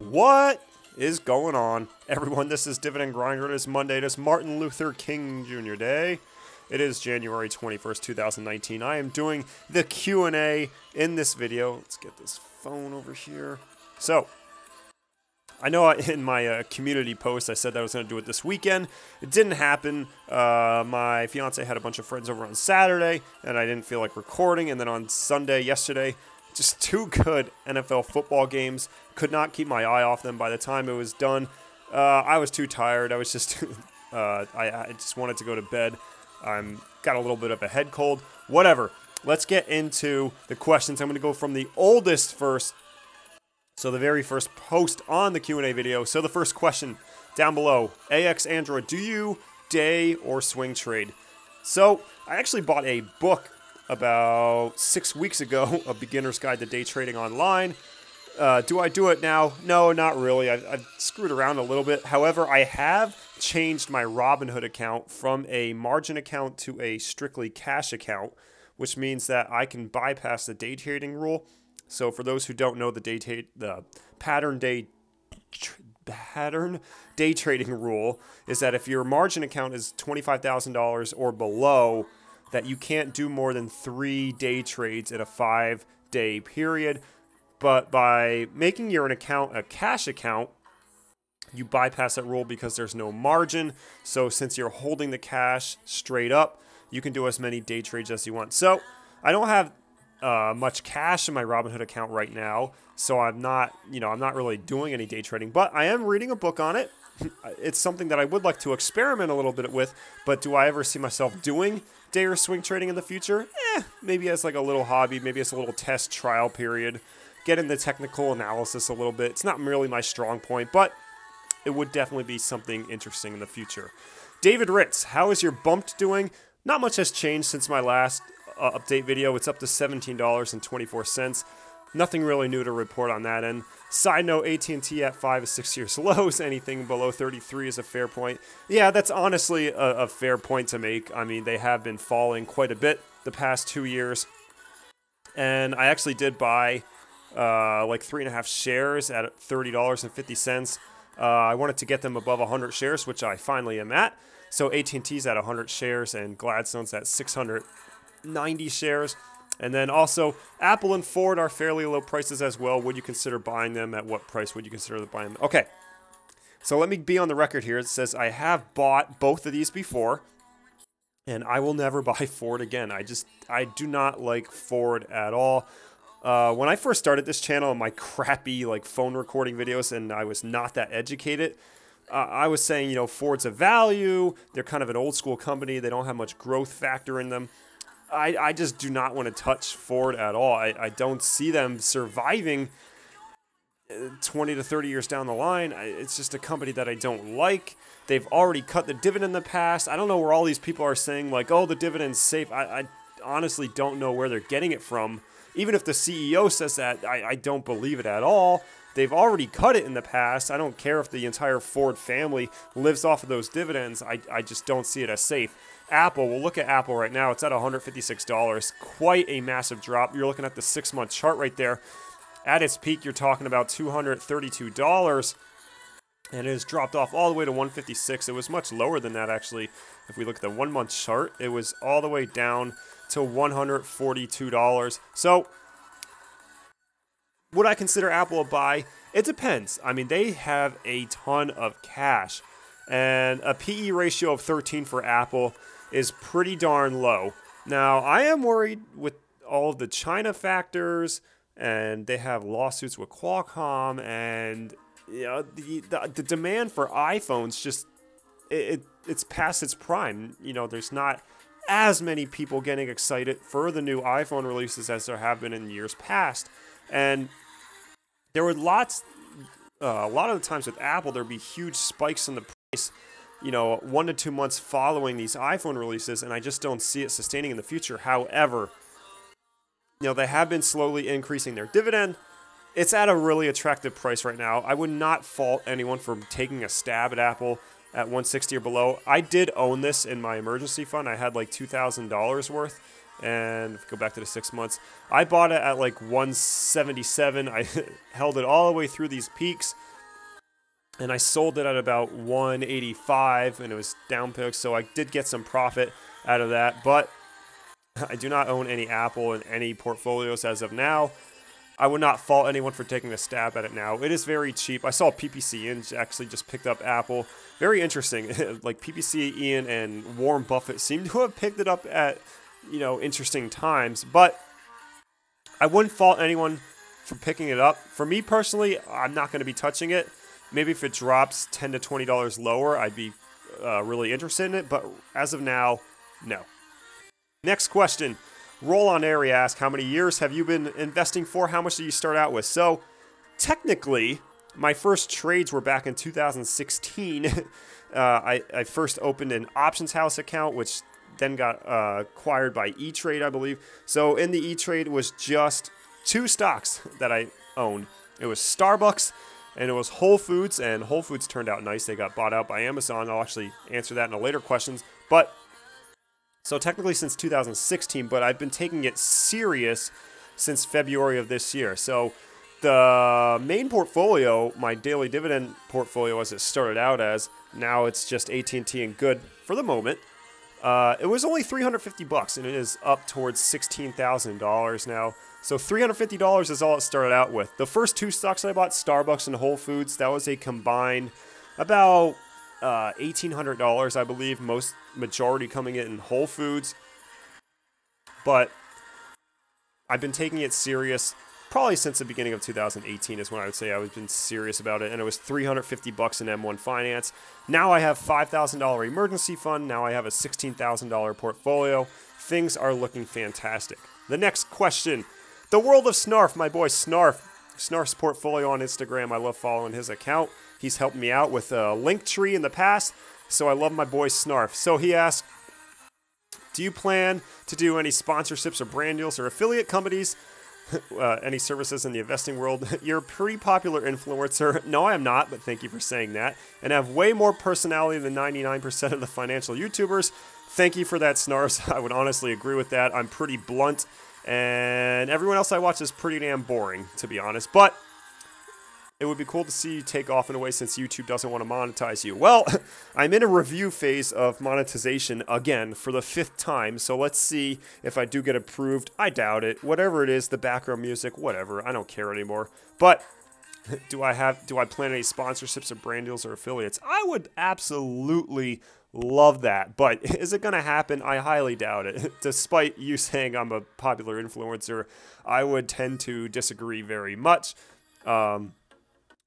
What is going on, everyone? This is Dividend Grinder. It is Monday. It is Martin Luther King Jr. Day. It is January 21st, 2019. I am doing the Q&A in this video. Let's get this phone over here. So, I know in my community post I said that I was going to do it this weekend. It didn't happen. My fiance had a bunch of friends over on Saturday, and I didn't feel like recording. And then on Sunday, yesterday, just two good NFL football games. Could not keep my eye off them by the time it was done. I was too tired. I was just, I just wanted to go to bed. Got a little bit of a head cold. Whatever. Let's get into the questions. I'm going to go from the oldest first. So the very first post on the Q&A video. So the first question down below. AX Android, do you day or swing trade? So I actually bought a book about 6 weeks ago, A Beginner's Guide to Day Trading Online. Do I do it now? No, not really. I've screwed around a little bit. However, I have changed my Robinhood account from a margin account to a strictly cash account, which means that I can bypass the day trading rule. So for those who don't know, the pattern day trading rule is that if your margin account is $25,000 or below, that you can't do more than 3 day trades in a 5-day period. But by making your account a cash account, you bypass that rule because there's no margin. So since you're holding the cash straight up, you can do as many day trades as you want. So I don't have much cash in my Robinhood account right now, so I'm not really doing any day trading, but I am reading a book on it. It's something that I would like to experiment a little bit with, but do I ever see myself doing day or swing trading in the future? Maybe as like a little hobby, maybe as a little test trial period, get into technical analysis a little bit. It's not really my strong point, but it would definitely be something interesting in the future. David Ritz, how is your bumped doing? Not much has changed since my last update video. It's up to $17.24. Nothing really new to report on that end. Side note, AT&T at 5 is 6 years lows. Anything below 33 is a fair point. Yeah, that's honestly a fair point to make. I mean, they have been falling quite a bit the past 2 years. And I actually did buy like 3.5 shares at $30.50. I wanted to get them above 100 shares, which I finally am at. So AT&T's at 100 shares and Gladstone's at 690 shares. And then also, Apple and Ford are fairly low prices as well. Would you consider buying them? At what price would you consider buying them? Okay, so let me be on the record here. It says I have bought both of these before, and I will never buy Ford again. I do not like Ford at all. When I first started this channel and my crappy phone recording videos, and I was not that educated, I was saying, Ford's a value. They're kind of an old school company. They don't have much growth factor in them. I just do not want to touch Ford at all. I don't see them surviving 20 to 30 years down the line. It's just a company that I don't like. They've already cut the dividend in the past. I don't know where all these people are saying, oh, the dividend's safe. I honestly don't know where they're getting it from. Even if the CEO says that, I don't believe it at all. They've already cut it in the past. I don't care if the entire Ford family lives off of those dividends. I just don't see it as safe. Apple, we'll look at Apple right now. It's at $156. Quite a massive drop. You're looking at the 6-month chart right there. At its peak, you're talking about $232. And it has dropped off all the way to $156. It was much lower than that, actually. If we look at the 1-month chart, it was all the way down to $142. So, would I consider Apple a buy? It depends. I mean, they have a ton of cash. And a PE ratio of 13 for Apple is pretty darn low. Now, I am worried with all of the China factors, and they have lawsuits with Qualcomm, and the demand for iPhones just it's past its prime. There's not as many people getting excited for the new iPhone releases as there have been in years past. And there were a lot of the times with Apple, there'd be huge spikes in the price, 1 to 2 months following these iPhone releases, and I just don't see it sustaining in the future. However, they have been slowly increasing their dividend. It's at a really attractive price right now. I would not fault anyone for taking a stab at Apple at 160 or below. I did own this in my emergency fund. I had like $2,000 worth. And if we go back to the 6 months, I bought it at like 177. I held it all the way through these peaks. and I sold it at about 185, and it was down pick, so I did get some profit out of that. But I do not own any Apple in any portfolios as of now. I would not fault anyone for taking a stab at it now. It is very cheap. I saw PPC Ian actually just picked up Apple. Very interesting. Like PPC Ian and Warren Buffett seem to have picked it up at, interesting times. But I wouldn't fault anyone for picking it up. For me personally, I'm not going to be touching it. Maybe if it drops $10 to $20 lower, I'd be really interested in it. But as of now, no. Next question. Roll on Airy asks, how many years have you been investing for? How much did you start out with? So, technically, my first trades were back in 2016. I first opened an options house account, which then got acquired by E-Trade, I believe. So, in the E-Trade was just 2 stocks that I owned. It was Starbucks and it was Whole Foods, and Whole Foods turned out nice. They got bought out by Amazon. I'll actually answer that in a later questions. But so technically since 2016, but I've been taking it serious since February of this year. So the main portfolio, my daily dividend portfolio as it started out as, now it's just AT&T and Good for the moment. It was only $350 and it is up towards $16,000 now. So $350 is all it started out with. The first 2 stocks I bought, Starbucks and Whole Foods, that was a combined about $1,800, I believe, majority coming in Whole Foods. But I've been taking it serious probably since the beginning of 2018 is when I would say I've been serious about it, and it was $350 in M1 Finance. Now I have $5,000 emergency fund. Now I have a $16,000 portfolio. Things are looking fantastic. The next question, the world of Snarf, my boy Snarf. Snarf's portfolio on Instagram, I love following his account. He's helped me out with a Linktree in the past, so I love my boy Snarf. So he asked, do you plan to do any sponsorships or brand deals or affiliate companies, any services in the investing world? You're a pretty popular influencer. No, I am not, but thank you for saying that. And have way more personality than 99% of the financial YouTubers. Thank you for that, Snarf. I would honestly agree with that. I'm pretty blunt, and everyone else I watch is pretty damn boring, to be honest. But it would be cool to see you take off in a way since YouTube doesn't want to monetize you. Well, I'm in a review phase of monetization again for the 5th time, so let's see if I do get approved. I doubt it. Whatever it is, the background music, whatever. I don't care anymore. But do I plan any sponsorships or brand deals or affiliates? I would absolutely love that. But is it going to happen? I highly doubt it. Despite you saying I'm a popular influencer, I would tend to disagree very much.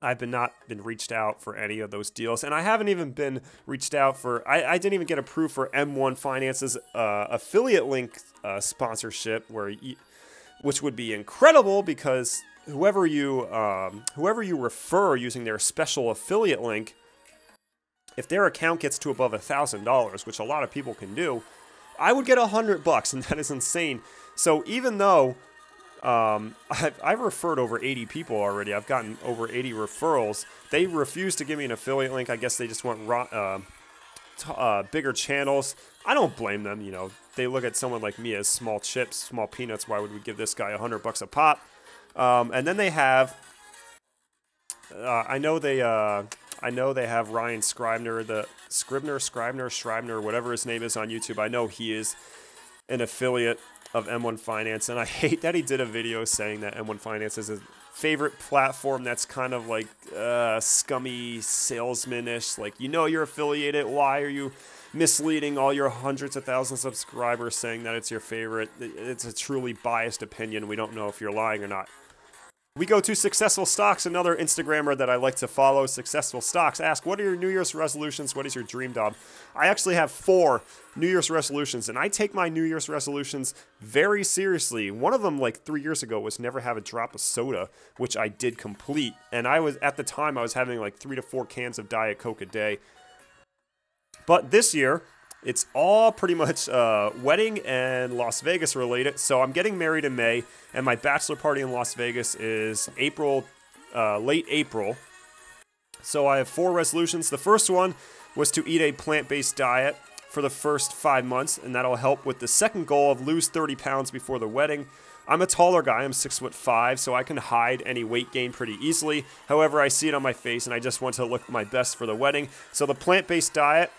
I've not been reached out for any of those deals, and I haven't even been reached out for, I didn't even get approved for M1 Finance's affiliate link sponsorship, which would be incredible because whoever you refer using their special affiliate link, if their account gets to above $1,000, which a lot of people can do, I would get $100, and that is insane. So even though I've referred over 80 people already. I've gotten over 80 referrals. They refuse to give me an affiliate link. I guess they just want bigger channels. I don't blame them. They look at someone like me as small chips, small peanuts. Why would we give this guy $100 a pop? And then they have, I know they have Ryan Scribner, whatever his name is on YouTube. I know he is an affiliate of M1 Finance, and I hate that he did a video saying that M1 Finance is his favorite platform that's kind of like scummy salesman-ish, like, you're affiliated, why are you misleading all your hundreds of thousands of subscribers saying that it's your favorite? It's a truly biased opinion. We don't know if you're lying or not. We go to Successful Stocks, another Instagrammer that I like to follow. Successful Stocks ask, what are your New Year's resolutions? What is your dream job? I actually have 4 New Year's resolutions, and I take my New Year's resolutions very seriously. One of them, like 3 years ago, was never have a drop of soda, which I did complete. And at the time, I was having like 3 to 4 cans of Diet Coke a day. But this year, it's all pretty much wedding and Las Vegas related. So I'm getting married in May, and my bachelor party in Las Vegas is late April. So I have 4 resolutions. The first one was to eat a plant-based diet for the first 5 months, and that'll help with the second goal of lose 30 pounds before the wedding. I'm a taller guy. I'm 6'5", so I can hide any weight gain pretty easily. However, I see it on my face, and I just want to look my best for the wedding. So the plant-based diet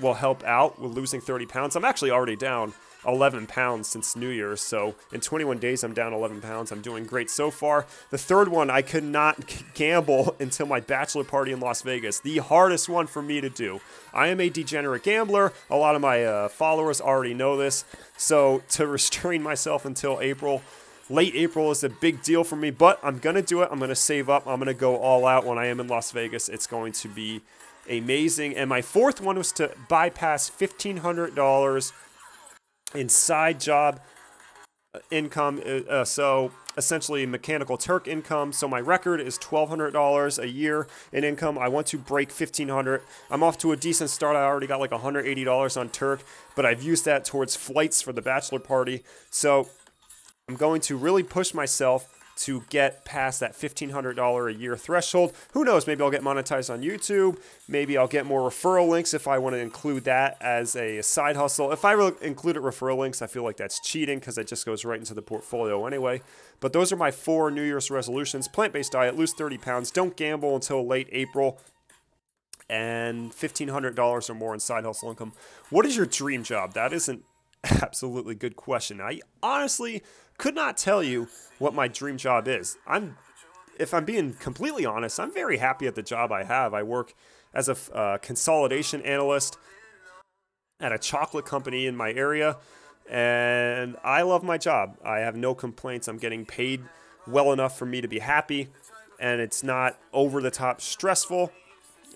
will help out with losing 30 pounds. I'm actually already down 11 pounds since New Year's, so in 21 days I'm down 11 pounds. I'm doing great so far. The third one, I could not gamble until my bachelor party in Las Vegas. The hardest one for me to do. I am a degenerate gambler. A lot of my followers already know this, so to restrain myself until April, late April, is a big deal for me, but I'm going to do it. I'm going to save up. I'm going to go all out when I am in Las Vegas. It's going to be amazing. And my fourth one was to bypass $1,500 in side job income, so essentially Mechanical Turk income. So my record is $1,200 a year in income. I want to break $1,500. I'm off to a decent start. I already got like $180 on Turk, but I've used that towards flights for the bachelor party. So I'm going to really push myself to get past that $1,500 a year threshold. Who knows, maybe I'll get monetized on YouTube. Maybe I'll get more referral links if I want to include that as a side hustle. If I included referral links, I feel like that's cheating because it just goes right into the portfolio anyway. But those are my 4 New Year's resolutions. Plant-based diet, lose 30 pounds, don't gamble until late April, and $1,500 or more in side hustle income. What is your dream job? That is an absolutely good question. I honestly could not tell you what my dream job is. If I'm being completely honest, I'm very happy at the job I have. I work as a consolidation analyst at a chocolate company in my area, and I love my job. I have no complaints. I'm getting paid well enough for me to be happy, and it's not over the top stressful.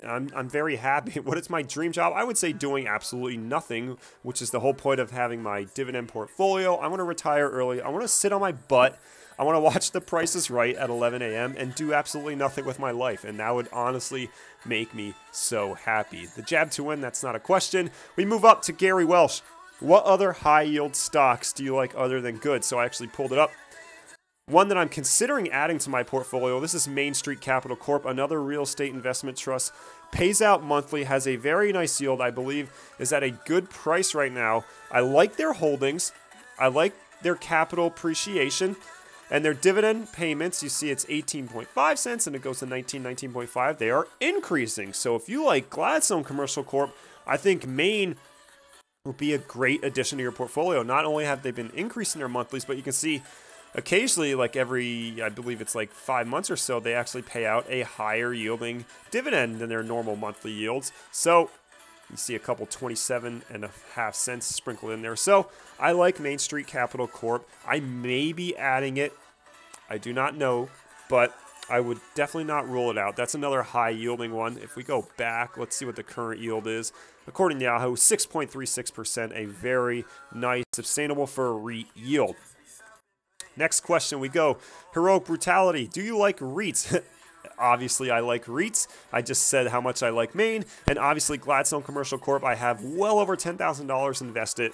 I'm very happy. What is my dream job? I would say doing absolutely nothing, which is the whole point of having my dividend portfolio. I want to retire early. I want to sit on my butt. I want to watch The Price is Right at 11 a.m. and do absolutely nothing with my life. And that would honestly make me so happy. The jab to win, that's not a question. We move up to Gary Welsh. What other high yield stocks do you like other than good? So I actually pulled it up. One that I'm considering adding to my portfolio, this is Main Street Capital Corp, another real estate investment trust. Pays out monthly, has a very nice yield, I believe, is at a good price right now. I like their holdings. I like their capital appreciation. And their dividend payments, you see it's 18.5 cents and it goes to 19.5. They are increasing. So if you like Gladstone Commercial Corp, I think Main will be a great addition to your portfolio. Not only have they been increasing their monthlies, but you can see occasionally, like every, I believe it's like 5 months or so, they actually pay out a higher yielding dividend than their normal monthly yields. So you see a couple 27.5 cents sprinkled in there. So I like Main Street Capital Corp. I may be adding it. I do not know, but I would definitely not rule it out. That's another high yielding one. If we go back, let's see what the current yield is. According to Yahoo, 6.36%, a very nice, sustainable for a REIT yield. Next question we go. Heroic Brutality. Do you like REITs? Obviously, I like REITs. I just said how much I like Maine. And obviously, Gladstone Commercial Corp, I have well over $10,000 invested.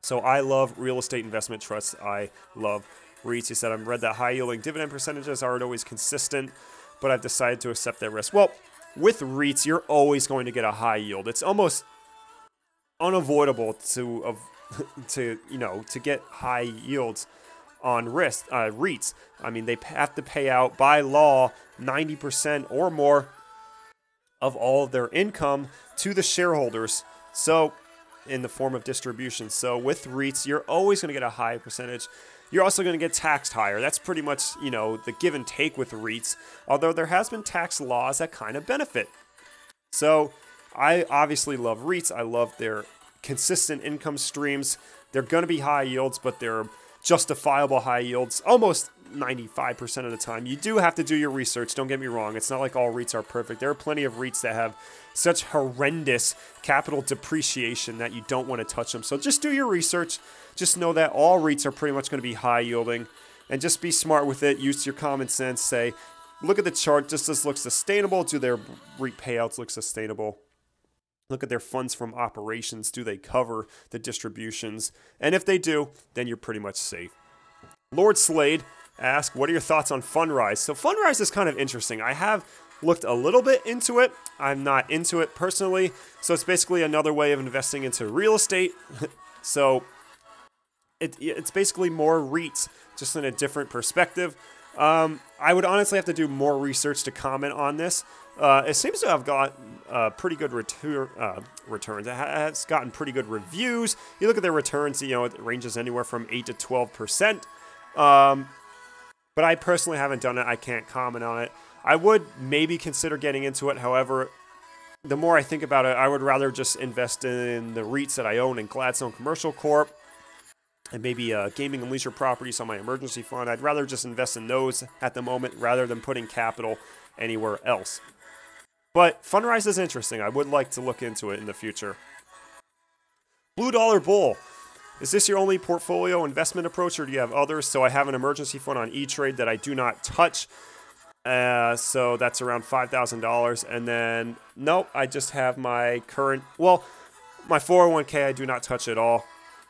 So I love real estate investment trusts. I love REITs. You said I've read that high-yielding dividend percentages aren't always consistent, but I've decided to accept that risk. Well, with REITs, you're always going to get a high yield. It's almost unavoidable to get high yields on REITs. I mean, they have to pay out by law 90% or more of all of their income to the shareholders. So in the form of distribution. So with REITs, you're always going to get a high percentage. You're also going to get taxed higher. That's pretty much, the give and take with REITs, although there has been tax laws that kind of benefit. So I obviously love REITs. I love their consistent income streams. They're going to be high yields, but they're justifiable high yields almost 95% of the time. You do have to do your research. Don't get me wrong. It's not like all REITs are perfect. There are plenty of REITs that have such horrendous capital depreciation that you don't want to touch them. So just do your research. Just know that all REITs are pretty much going to be high yielding, and just be smart with it. Use your common sense. Say, look at the chart. Does this look sustainable? Do their REIT payouts look sustainable? Look at their funds from operations. Do they cover the distributions? And if they do, then you're pretty much safe. Lord Slade asks, what are your thoughts on Fundrise? So Fundrise is kind of interesting. I have looked a little bit into it. I'm not into it personally. So it's basically another way of investing into real estate. So it's basically more REITs, just in a different perspective. I would honestly have to do more research to comment on this. It seems to have got pretty good returns. It has gotten pretty good reviews. You look at their returns, it ranges anywhere from 8 to 12%. But I personally haven't done it. I can't comment on it. I would maybe consider getting into it. However, the more I think about it, I would rather just invest in the REITs that I own in Gladstone Commercial Corp. And maybe gaming and leisure properties on my emergency fund. I'd rather just invest in those at the moment rather than putting capital anywhere else. But Fundrise is interesting. I would like to look into it in the future. Blue Dollar Bull. Is this your only portfolio investment approach, or do you have others? So I have an emergency fund on E-Trade that I do not touch. So that's around $5,000. And then, nope, I just have my current, my 401k I do not touch at all.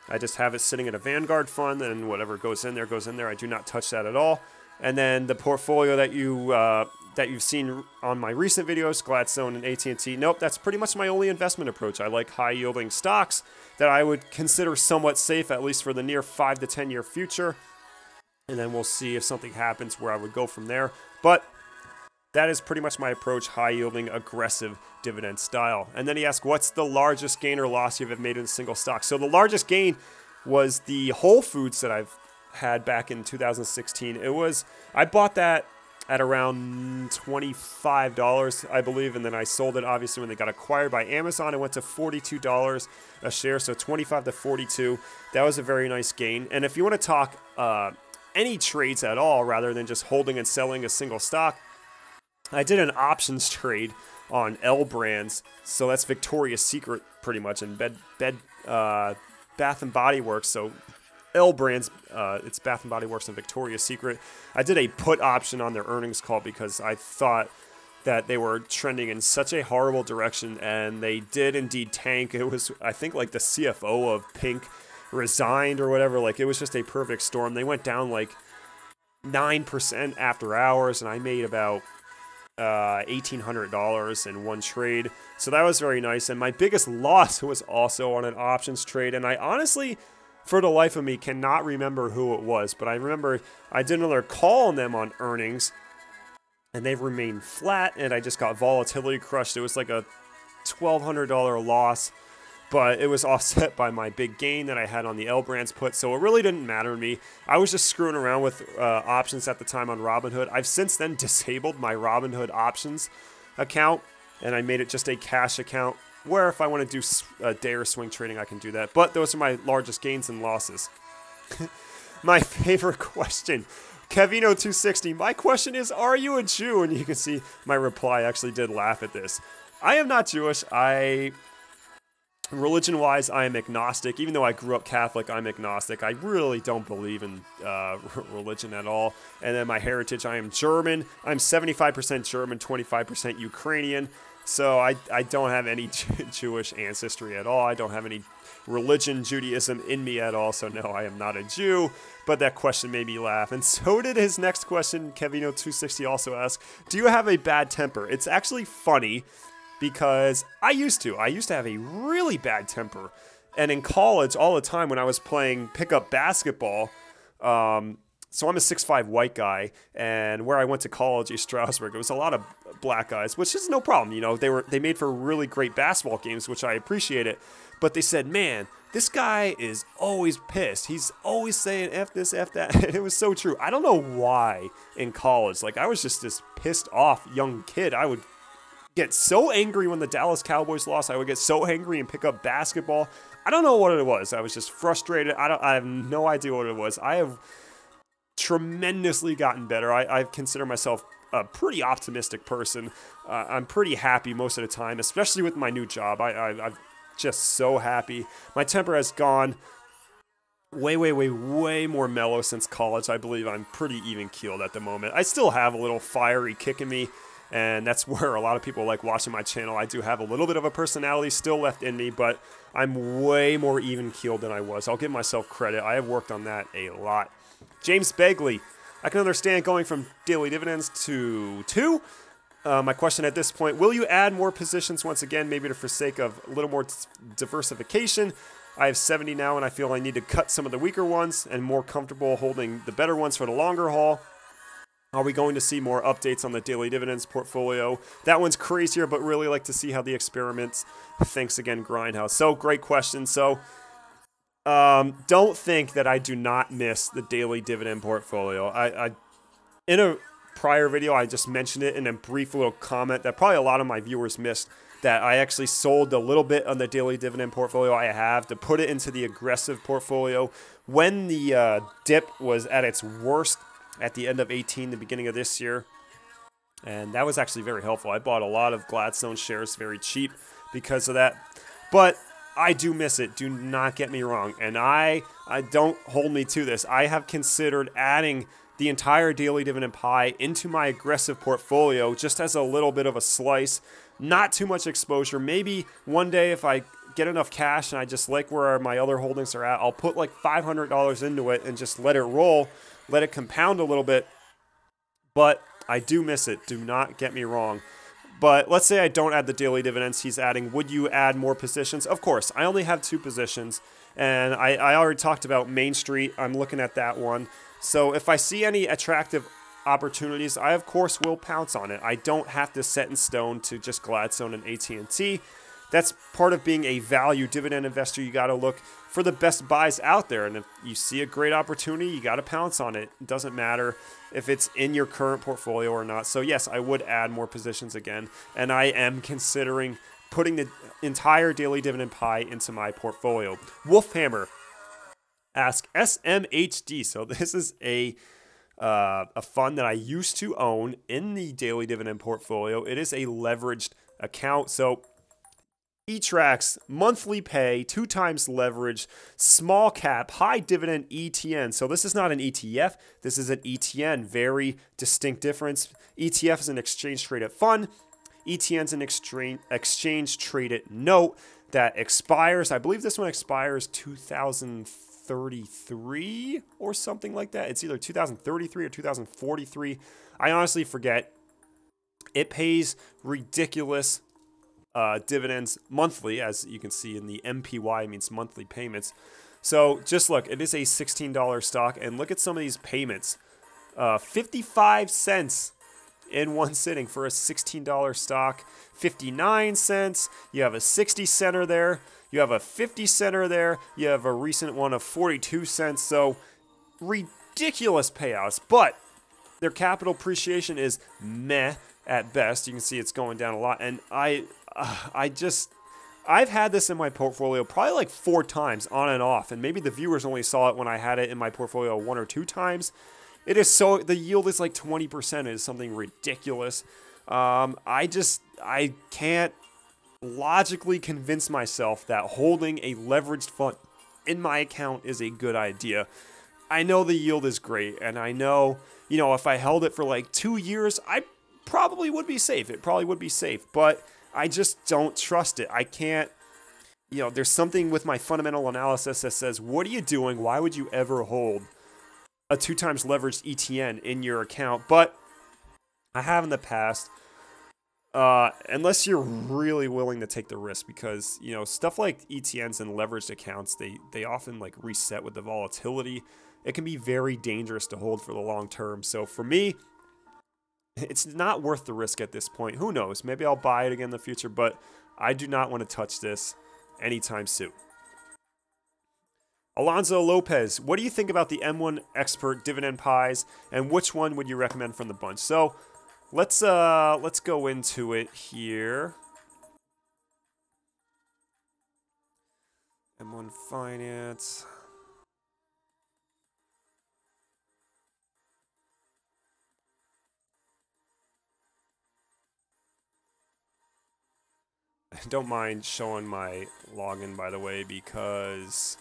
I just have it sitting in a Vanguard fund, and whatever goes in there, goes in there. I do not touch that at all. And then the portfolio that you've seen on my recent videos, Gladstone and AT&T, nope, that's pretty much my only investment approach. I like high-yielding stocks that I would consider somewhat safe, at least for the near 5 to 10 year future. And then we'll see if something happens where I would go from there. But that is pretty much my approach, high-yielding, aggressive dividend style. And then he asked, what's the largest gain or loss you've ever made in a single stock? So the largest gain was the Whole Foods that I've had back in 2016. I bought that at around $25, I believe, and then I sold it, obviously, when they got acquired by Amazon. It went to $42 a share, so 25 to 42. That was a very nice gain. And if you want to talk any trades at all, rather than just holding and selling a single stock, I did an options trade on L Brands, so that's Victoria's Secret pretty much, and Bath and Body Works. So L Brands, it's Bath and Body Works and Victoria's Secret. I did a put option on their earnings call because I thought that they were trending in such a horrible direction, and they did indeed tank. It was, I think, like the CFO of Pink resigned or whatever. Like, it was just a perfect storm. They went down like 9% after hours, and I made about $1,800 in one trade. So that was very nice. And my biggest loss was also on an options trade. And I honestly, for the life of me, cannot remember who it was. But I remember I did another call on them on earnings, and they've remained flat, and I just got volatility crushed. It was like a $1,200 loss, but it was offset by my big gain that I had on the L Brands put, so it really didn't matter to me. I was just screwing around with options at the time on Robinhood. I've since then disabled my Robinhood options account, and I made it just a cash account, where if I want to do day or swing trading, I can do that. But those are my largest gains and losses. My favorite question, Kevino260. My question is, are you a Jew? And you can see my reply actually did laugh at this. I am not Jewish. Religion-wise, I am agnostic. Even though I grew up Catholic, I'm agnostic. I really don't believe in religion at all. And then my heritage, I am German. I'm 75% German, 25% Ukrainian. So I don't have any Jewish ancestry at all. I don't have any religion, Judaism in me at all. So no, I am not a Jew. But that question made me laugh. And so did his next question. Kevino260 also asked, do you have a bad temper? It's actually funny, because I used to have a really bad temper. And in college, all the time when I was playing pickup basketball, so I'm a 6'5" white guy, and where I went to college, East Stroudsburg, it was a lot of black guys, which is no problem. They made for really great basketball games, which I appreciate it. But they said, man, this guy is always pissed. He's always saying F this, F that. And it was so true. I don't know why in college. Like, I was just this pissed off young kid. I would get so angry when the Dallas Cowboys lost. I would get so angry and pick up basketball. I don't know what it was. I was just frustrated. I have no idea what it was. I have tremendously gotten better. I consider myself a pretty optimistic person. I'm pretty happy most of the time, especially with my new job. I'm just so happy. My temper has gone way more mellow since college. I believe I'm pretty even keeled at the moment. I still have a little fiery kick in me, and that's where a lot of people like watching my channel. I do have a little bit of a personality still left in me, but I'm way more even-keeled than I was. I'll give myself credit. I have worked on that a lot. James Begley, I can understand going from daily dividends to 2. My question at this point, will you add more positions once again, maybe for sake of a little more diversification? I have 70 now, and I feel I need to cut some of the weaker ones and more comfortable holding the better ones for the longer haul. Are we going to see more updates on the daily dividends portfolio? That one's crazier, but really like to see how the experiments. Thanks again, Grindhouse. So great question. So don't think that I do not miss the daily dividend portfolio. I in a prior video, I just mentioned it in a brief little comment that probably a lot of my viewers missed, that I actually sold a little bit on the daily dividend portfolio I have to put it into the aggressive portfolio when the dip was at its worst at the end of 18, the beginning of this year. And that was actually very helpful. I bought a lot of Gladstone shares very cheap because of that. But I do miss it. Do not get me wrong. And I don't hold me to this. I have considered adding the entire daily dividend pie into my aggressive portfolio just as a little bit of a slice. Not too much exposure. Maybe one day if I get enough cash and I just like where my other holdings are at, I'll put like $500 into it and just let it roll, let it compound a little bit. But I do miss it. Do not get me wrong. But let's say I don't add the daily dividends he's adding. Would you add more positions? Of course. I only have 2 positions. And I already talked about Main Street. I'm looking at that one. So if I see any attractive opportunities, I of course will pounce on it. I don't have to set in stone to just Gladstone and AT&T. That's part of being a value dividend investor. You got to look for the best buys out there. And if you see a great opportunity, you got to pounce on it. It doesn't matter if it's in your current portfolio or not. So yes, I would add more positions again. And I am considering putting the entire daily dividend pie into my portfolio. Wolfhammer asks SMHD. So this is a fund that I used to own in the daily dividend portfolio. It is a leveraged account. So E-Trax, monthly pay, 2 times leverage, small cap, high dividend ETN. So this is not an ETF. This is an ETN. Very distinct difference. ETF is an exchange traded fund. ETN is an exchange traded note that expires. I believe this one expires 2033 or something like that. It's either 2033 or 2043. I honestly forget. It pays ridiculous dividends monthly, as you can see in the MPY, means monthly payments. So just look, it is a $16 stock, and look at some of these payments. 55 cents in one sitting for a $16 stock, 59 cents. You have a 60 center there. You have a 50 center there. You have a recent one of 42 cents. So ridiculous payouts, but their capital appreciation is meh at best. You can see it's going down a lot, and I've had this in my portfolio probably like 4 times on and off, and maybe the viewers only saw it when I had it in my portfolio 1 or 2 times. It is so, the yield is like 20%. It is something ridiculous. I can't logically convince myself that holding a leveraged fund in my account is a good idea. I know the yield is great, and I know, if I held it for like 2 years, I probably would be safe. It probably would be safe, but I just don't trust it. I can't, there's something with my fundamental analysis that says, what are you doing? Why would you ever hold a 2 times leveraged ETN in your account? But I have in the past, unless you're really willing to take the risk, because, stuff like ETNs and leveraged accounts, they often like reset with the volatility. It can be very dangerous to hold for the long term. So for me, it's not worth the risk at this point. Who knows? Maybe I'll buy it again in the future, but I do not want to touch this anytime soon. Alonzo Lopez, what do you think about the M1 Expert dividend pies, and which one would you recommend from the bunch? So let's go into it here. M1 Finance. Don't mind showing my login, by the way, because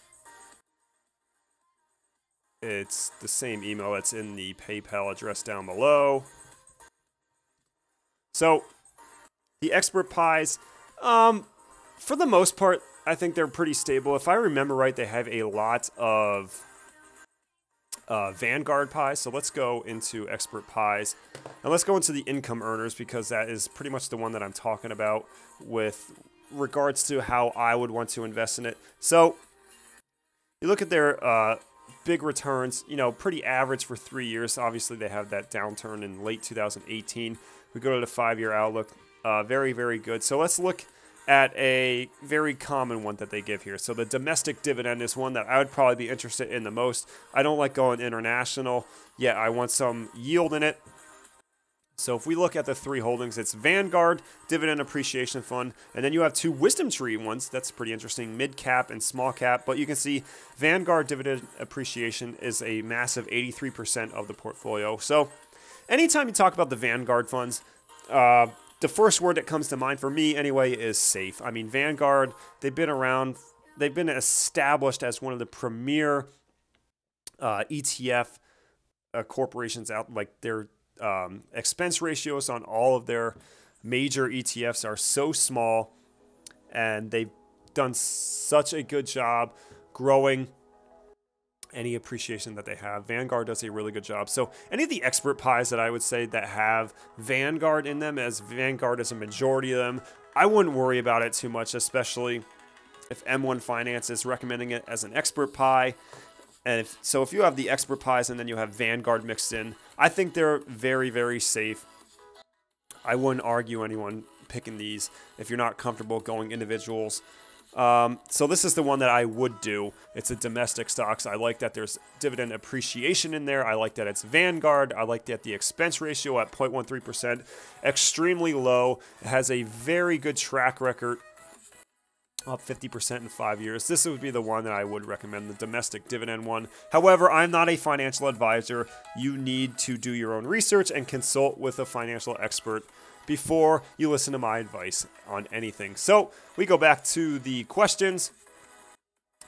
it's the same email that's in the PayPal address down below. So the expert pies, for the most part, I think they're pretty stable. If I remember right, they have a lot of Vanguard pies. So let's go into expert pies, and let's go into the income earners, because that is pretty much the one that I'm talking about with regards to how I would want to invest in it. So You look at their big returns, you know, pretty average for 3 years. Obviously, they have that downturn in late 2018. We go to the 5-year outlook. Very, very good. So let's look at a very common one that they give here. So the domestic dividend is one that I would probably be interested in the most. I don't like going international. Yeah, I want some yield in it. So if we look at the 3 holdings, it's Vanguard, Dividend Appreciation Fund, and then you have 2 Wisdom Tree ones. That's pretty interesting, mid cap and small cap. But you can see Vanguard Dividend Appreciation is a massive 83% of the portfolio. So anytime you talk about the Vanguard funds, the first word that comes to mind for me anyway is safe. I mean, Vanguard, they've been around, they've been established as one of the premier ETF corporations out. Like their expense ratios on all of their major ETFs are so small, and they've done such a good job growing any appreciation that they have. Vanguard does a really good job. So any of the expert pies that I would say that have Vanguard in them, as Vanguard is a majority of them, I wouldn't worry about it too much, especially if M1 Finance is recommending it as an expert pie. And if you have the expert pies and then you have Vanguard mixed in, I think they're very, very safe. I wouldn't argue anyone picking these if you're not comfortable going individuals. So this is the one that I would do. It's a domestic stocks. I like that there's dividend appreciation in there. I like that it's Vanguard. I like that the expense ratio at 0.13%, extremely low. It has a very good track record, up 50% in 5 years. This would be the one that I would recommend, the domestic dividend one. However, I'm not a financial advisor. You need to do your own research and consult with a financial expert before you listen to my advice on anything. So we go back to the questions.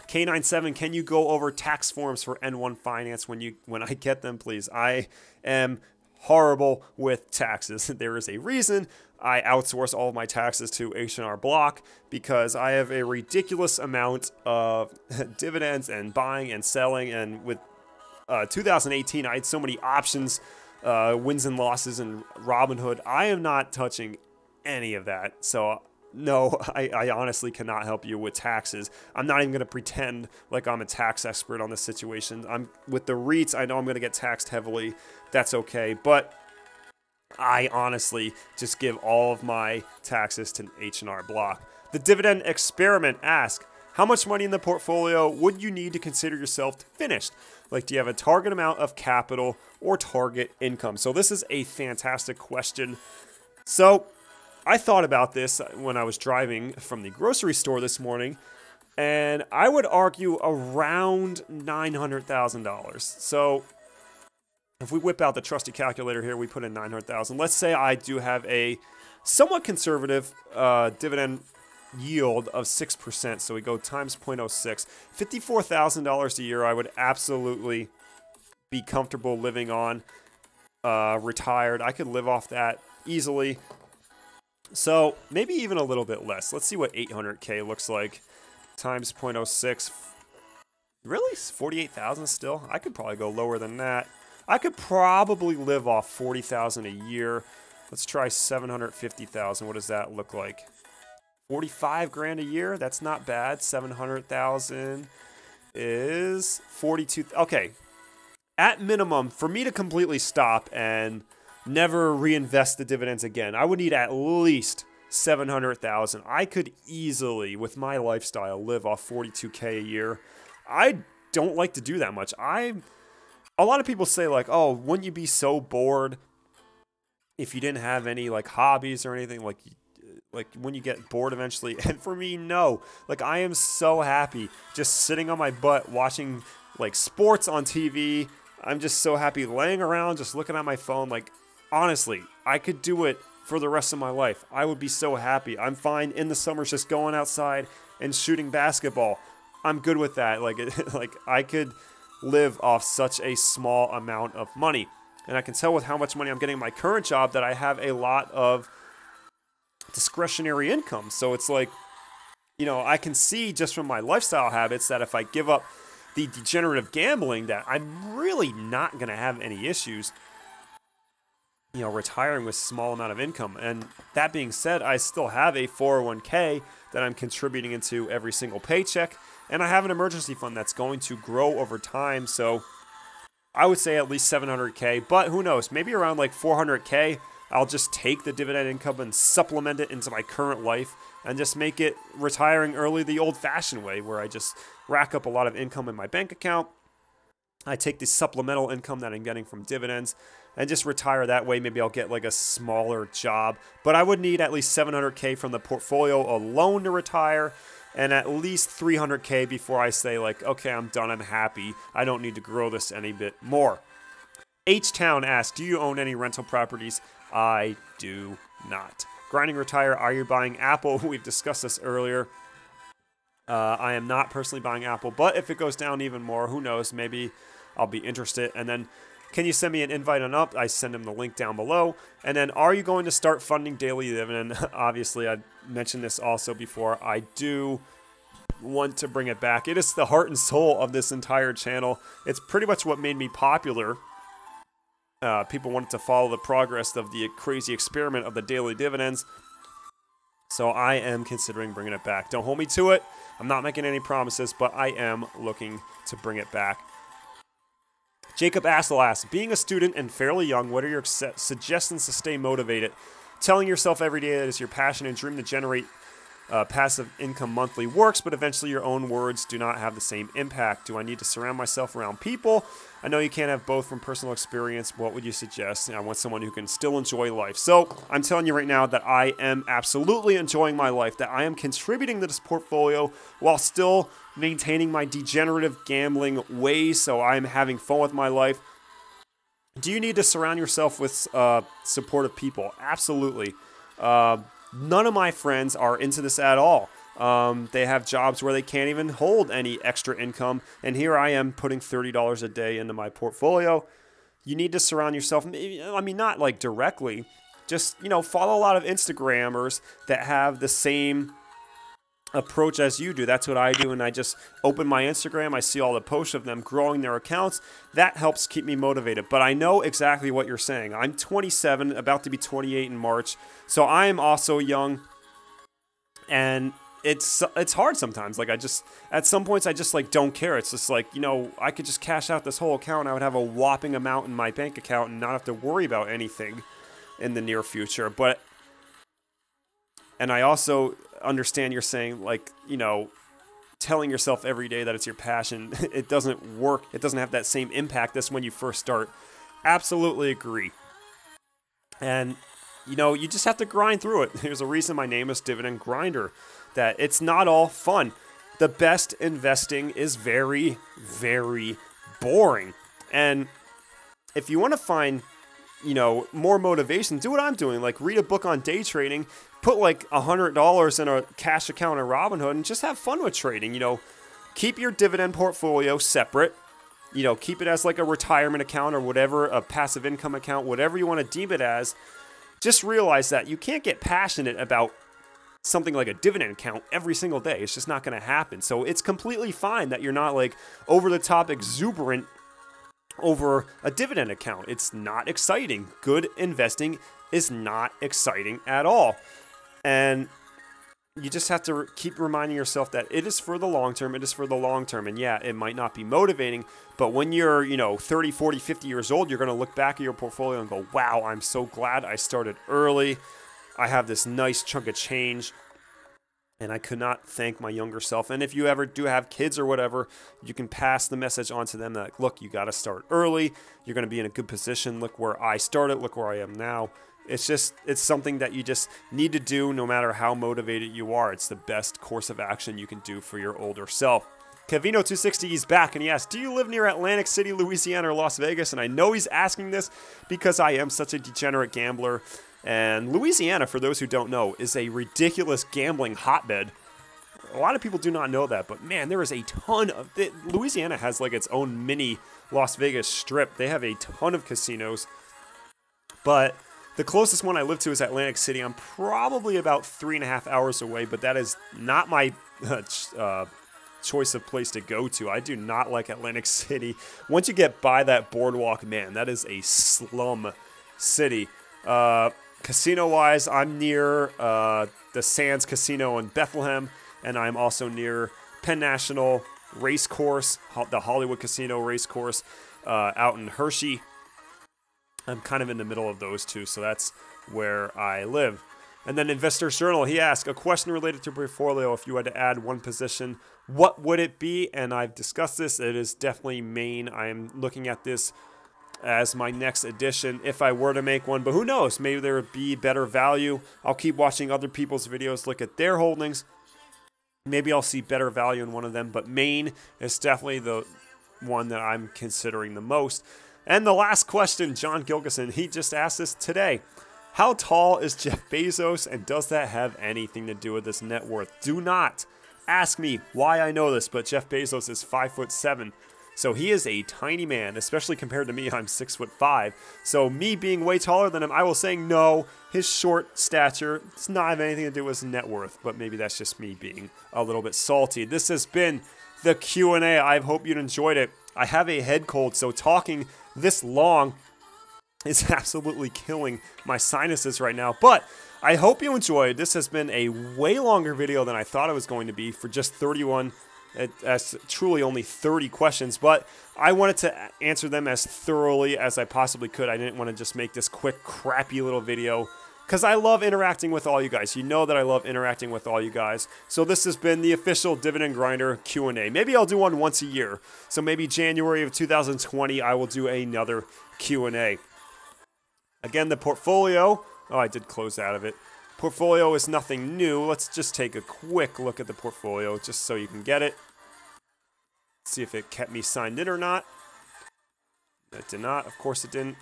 K97, can you go over tax forms for N1 Finance when I get them, please? I am horrible with taxes. There is a reason I outsource all of my taxes to H&R Block, because I have a ridiculous amount of dividends and buying and selling. And with 2018, I had so many options, wins and losses, and Robinhood. I am not touching any of that. So no, I honestly cannot help you with taxes. I'm not even going to pretend like I'm a tax expert on this situation. With the REITs, I know I'm going to get taxed heavily. That's okay. But I honestly just give all of my taxes to H&R Block. The Dividend Experiment asks, how much money in the portfolio would you need to consider yourself finished? Like, do you have a target amount of capital or target income? So this is a fantastic question. So I thought about this when I was driving from the grocery store this morning, and I would argue around $900,000. So if we whip out the trusty calculator here, we put in 900,000. Let's say I do have a somewhat conservative dividend yield of 6%. So we go times 0.06. $54,000 a year I would absolutely be comfortable living on. Retired, I could live off that easily. So maybe even a little bit less. Let's see what 800K looks like. Times 0.06. Really? 48,000 still? I could probably go lower than that. I could probably live off 40,000 a year. Let's try 750,000. What does that look like? 45 grand a year? That's not bad. 700,000 is 42. Okay. At minimum, for me to completely stop and never reinvest the dividends again, I would need at least 700,000. I could easily, with my lifestyle, live off 42K a year. I don't like to do that much. A lot of people say, like, oh, wouldn't you be so bored if you didn't have any like hobbies or anything? Like when you get bored eventually. And for me, no. Like, I am so happy just sitting on my butt watching like sports on TV. I'm just so happy laying around just looking at my phone. Like, honestly, I could do it for the rest of my life. I would be so happy. I'm fine in the summers just going outside and shooting basketball. I'm good with that. Like I could live off such a small amount of money. And I can tell with how much money I'm getting in my current job that I have a lot of discretionary income. So it's like, you know, I can see just from my lifestyle habits that if I give up the degenerative gambling, that I'm really not going to have any issues. retiring with a small amount of income. And that being said, I still have a 401k that I'm contributing into every single paycheck, and I have an emergency fund that's going to grow over time. So I would say at least 700k, but who knows? Maybe around like 400k. I'll just take the dividend income and supplement it into my current life and just make it retiring early the old-fashioned way, where I just rack up a lot of income in my bank account. I take the supplemental income that I'm getting from dividends and just retire that way. Maybe I'll get like a smaller job, but I would need at least 700k from the portfolio alone to retire, and at least 300k before I say like, okay, I'm done, I'm happy, I don't need to grow this any bit more. H-Town asks, do you own any rental properties? I do not. Grinding retire, are you buying Apple? We've discussed this earlier. I am not personally buying Apple, but if it goes down even more, who knows, maybe I'll be interested. And then, can you send me an invite on up? I send him the link down below. And then, are you going to start funding daily dividend? Obviously, I mentioned this also before. I do want to bring it back. It is the heart and soul of this entire channel. It's pretty much what made me popular. People wanted to follow the progress of the crazy experiment of the daily dividends. So I am considering bringing it back. Don't hold me to it. I'm not making any promises, but I am looking to bring it back. Jacob Assel asks, being a student and fairly young, what are your suggestions to stay motivated? Telling yourself every day that it's your passion and dream to generate passive income monthly works, but eventually your own words do not have the same impact. Do I need to surround myself around people? I know you can't have both from personal experience. What would you suggest? I want someone who can still enjoy life. So I'm telling you right now that I am absolutely enjoying my life, that I am contributing to this portfolio while still maintaining my degenerative gambling ways. So I'm having fun with my life. Do you need to surround yourself with supportive people? Absolutely. None of my friends are into this at all. They have jobs where they can't even hold any extra income, and here I am putting $30 a day into my portfolio. You need to surround yourself, I mean, not like directly, just, follow a lot of Instagrammers that have the same approach as you do. That's what I do, and I just open my Instagram, I see all the posts of them growing their accounts. That helps keep me motivated. But I know exactly what you're saying. I'm 27, about to be 28 in March, so I am also young, and it's hard sometimes. Like, at some points I just like don't care. It's just like, I could just cash out this whole account and I would have a whopping amount in my bank account and not have to worry about anything in the near future. And I also understand you're saying, like, telling yourself every day that it's your passion, it doesn't work. It doesn't have that same impact as when you first start. Absolutely agree. And, you just have to grind through it. There's a reason my name is Dividend Grinder, that it's not all fun. The best investing is very, very boring. And if you want to find, more motivation, do what I'm doing. Like, read a book on day trading, put like $100 in a cash account in Robinhood, and just have fun with trading. Keep your dividend portfolio separate. Keep it as like a retirement account or whatever, a passive income account, whatever you want to deem it as. Just realize that you can't get passionate about something like a dividend account every single day. It's just not going to happen. So it's completely fine that you're not like over the top exuberant over a dividend account. It's not exciting. Good investing is not exciting at all. And you just have to keep reminding yourself that it is for the long term. It is for the long term. And yeah, it might not be motivating, but when you're, 30, 40, 50 years old, you're going to look back at your portfolio and go, wow, I'm so glad I started early. I have this nice chunk of change, and I could not thank my younger self. And if you ever do have kids or whatever, you can pass the message on to them that, look, you got to start early. You're going to be in a good position. Look where I started. Look where I am now. It's something that you just need to do no matter how motivated you are. It's the best course of action you can do for your older self. Kevino260 is back, and he asks, do you live near Atlantic City, Louisiana, or Las Vegas? And I know he's asking this because I am such a degenerate gambler. And Louisiana, for those who don't know, is a ridiculous gambling hotbed. A lot of people do not know that, but man, there is a ton of it. Louisiana has like its own mini Las Vegas strip. They have a ton of casinos, but the closest one I live to is Atlantic City. I'm probably about 3.5 hours away, but that is not my choice of place to go to. I do not like Atlantic City. Once you get by that boardwalk, man, that is a slum city. Casino-wise, I'm near the Sands Casino in Bethlehem, and I'm also near Penn National Racecourse, the Hollywood Casino Racecourse out in Hershey. I'm kind of in the middle of those two, so that's where I live. And then Investor's Journal, he asked a question related to portfolio. If you had to add one position, what would it be? And I've discussed this. It is definitely Maine. I am looking at this as my next addition if I were to make one. But who knows? Maybe there would be better value. I'll keep watching other people's videos, look at their holdings. Maybe I'll see better value in one of them. But Maine is definitely the one that I'm considering the most. And the last question, John Gilkison, he just asked this today. How tall is Jeff Bezos, and does that have anything to do with his net worth? Do not ask me why I know this, but Jeff Bezos is 5'7", so he is a tiny man, especially compared to me. I'm 6'5", so me being way taller than him, I will say no. His short stature does not have anything to do with his net worth, but maybe that's just me being a little bit salty. This has been the Q&A. I hope you enjoyed it. I have a head cold, so talking this long is absolutely killing my sinuses right now. But I hope you enjoyed. This has been a way longer video than I thought it was going to be for just 31. That's truly only 30 questions, but I wanted to answer them as thoroughly as I possibly could. I didn't want to just make this quick, crappy little video because I love interacting with all you guys. You know that I love interacting with all you guys. So this has been the official Dividend Grinder Q&A. Maybe I'll do one once a year. So maybe January of 2020, I will do another Q&A. Again, the portfolio, oh, I did close out of it. Portfolio is nothing new. Let's just take a quick look at the portfolio just so you can get it. See if it kept me signed in or not. It did not. Of course it didn't.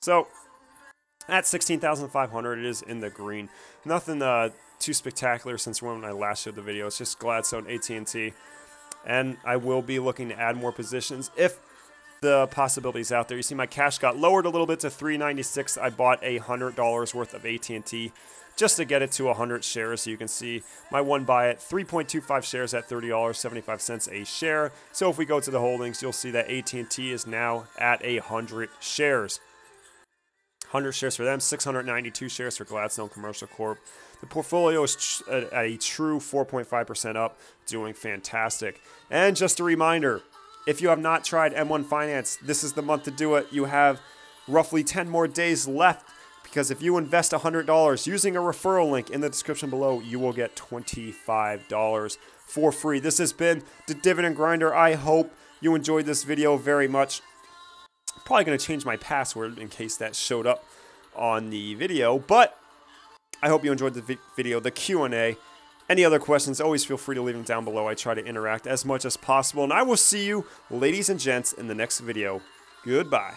So, at 16,500, it is in the green. Nothing too spectacular since when I last showed the video. It's just Gladstone, AT&T. And I will be looking to add more positions if the possibilities out there. You see my cash got lowered a little bit to $396. I bought $100 worth of AT&T just to get it to 100 shares. So you can see my one buy at 3.25 shares at $30.75 a share. So if we go to the holdings, you'll see that AT&T is now at 100 shares. 100 shares for them, 692 shares for Gladstone Commercial Corp. The portfolio is at a true 4.5% up, doing fantastic. And just a reminder, if you have not tried M1 Finance, this is the month to do it. You have roughly 10 more days left because if you invest $100 using a referral link in the description below, you will get $25 for free. This has been the Dividend Grinder. I hope you enjoyed this video very much. Probably going to change my password in case that showed up on the video, but I hope you enjoyed the video, the Q&A. Any other questions, always feel free to leave them down below. I try to interact as much as possible, and I will see you, ladies and gents, in the next video. Goodbye.